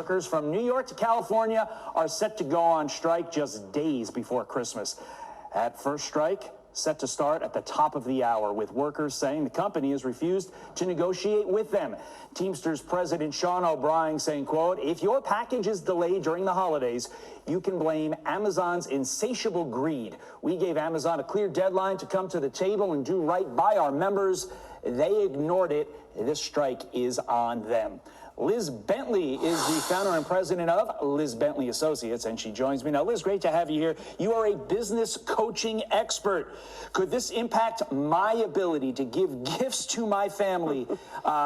workers from New York to California are set to go on strike just days before Christmas. That first strike set to start at the top of the hour, with workers saying the company has refused to negotiate with them. Teamsters President Sean O'Brien saying, quote, "If your package is delayed during the holidays, you can blame Amazon's insatiable greed. We gave Amazon a clear deadline to come to the table and do right by our members. They ignored it. This strike is on them." Liz Bentley is the founder and president of Liz Bentley Associates, and she joins me now. Liz, great to have you here. You are a business coaching expert. Could this impact my ability to give gifts to my family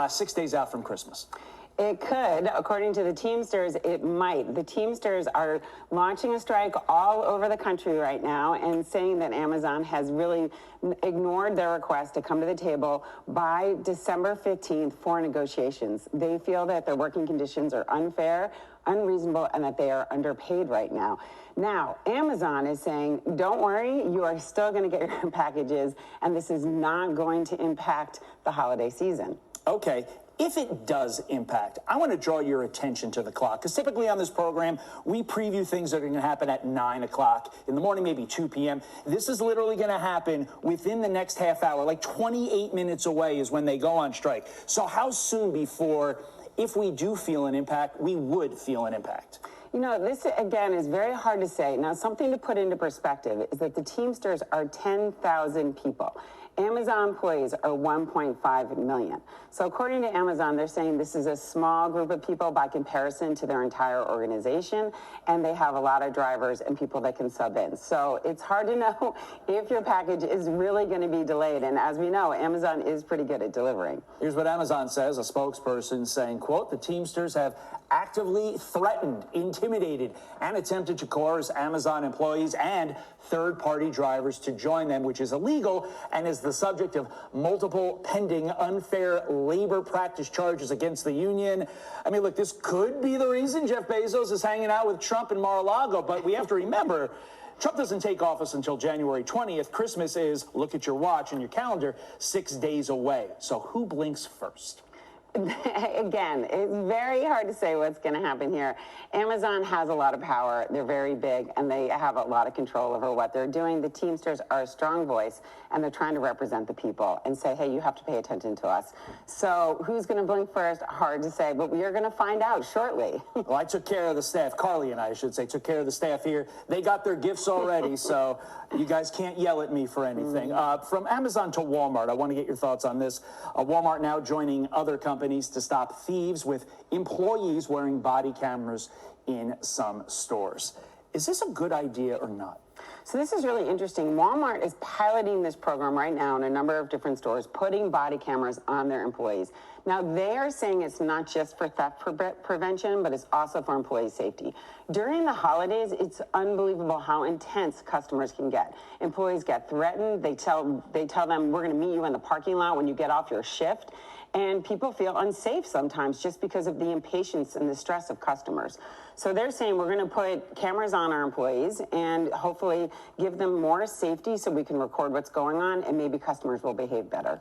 6 days out from Christmas? It could. According to the Teamsters, it might. The Teamsters are launching a strike all over the country right now and saying that Amazon has really ignored their request to come to the table by December 15th for negotiations. They feel that their working conditions are unfair, unreasonable, and that they are underpaid right now. Now, Amazon is saying, don't worry, you are still going to get your packages, and this is not going to impact the holiday season. Okay. If it does impact, I want to draw your attention to the clock, because typically on this program, we preview things that are going to happen at 9 o'clock in the morning, maybe 2 p.m. This is literally going to happen within the next half hour, like 28 minutes away is when they go on strike. So how soon before, if we do feel an impact, we would feel an impact? You know, this, again, is very hard to say. Now, something to put into perspective is that the Teamsters are 10,000 people. Amazon employees are 1.5 million. So according to Amazon, they're saying this is a small group of people by comparison to their entire organization, and they have a lot of drivers and people that can sub in. So it's hard to know if your package is really going to be delayed. And as we know, Amazon is pretty good at delivering. Here's what Amazon says, a spokesperson saying, quote, "The Teamsters have actively threatened, intimidated, and attempted to coerce Amazon employees and third-party drivers to join them, which is illegal and is the subject of multiple pending unfair labor practice charges against the union." I mean, look, this could be the reason Jeff Bezos is hanging out with Trump in Mar-a-Lago, but we have to remember, Trump doesn't take office until January 20th. Christmas is, look at your watch and your calendar, 6 days away. So who blinks first? Again, it's very hard to say what's going to happen here. Amazon has a lot of power. They're very big, and they have a lot of control over what they're doing. The Teamsters are a strong voice, and they're trying to represent the people and say, hey, you have to pay attention to us. So who's going to blink first? Hard to say, but we are going to find out shortly. Well, I took care of the staff. Carly and I should say took care of the staff here. They got their gifts already, so you guys can't yell at me for anything. From Amazon to Walmart, I want to get your thoughts on this. Walmart now joining other companies to stop thieves, with employees wearing body cameras in some stores. Is this a good idea or not? So this is really interesting. Walmart is piloting this program right now in a number of different stores, putting body cameras on their employees. Now, they are saying it's not just for theft prevention, but it's also for employee safety. During the holidays, it's unbelievable how intense customers can get. Employees get threatened. They tell them, we're going to meet you in the parking lot when you get off your shift. And people feel unsafe sometimes just because of the impatience and the stress of customers. So they're saying we're going to put cameras on our employees and hopefully give them more safety so we can record what's going on, and maybe customers will behave better.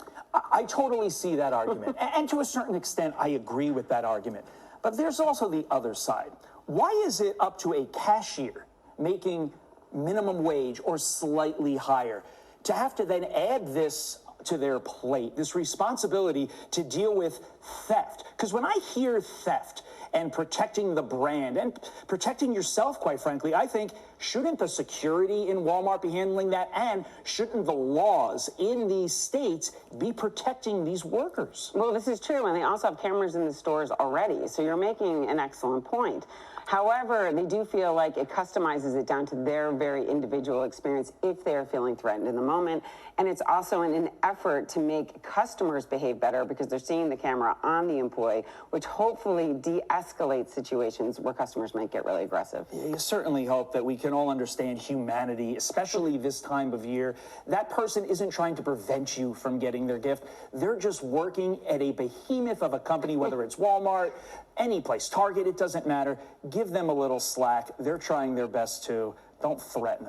I totally see that argument. And to a certain extent, I agree with that argument. But there's also the other side. Why is it up to a cashier making minimum wage or slightly higher to have to then add this to their plate, this responsibility to deal with theft? Because when I hear theft and protecting the brand and protecting yourself, quite frankly, I think, shouldn't the security in Walmart be handling that? And shouldn't the laws in these states be protecting these workers? Well, this is true, and they also have cameras in the stores already, so you're making an excellent point. However, they do feel like it customizes it down to their very individual experience if they're feeling threatened in the moment. And it's also in an effort to make customers behave better because they're seeing the camera on the employee, which hopefully de-escalates situations where customers might get really aggressive. You certainly hope that we can all understand humanity, especially this time of year. That person isn't trying to prevent you from getting their gift. They're just working at a behemoth of a company, whether it's Walmart, any place, Target, it doesn't matter. Give them a little slack. They're trying their best too. Don't threaten them.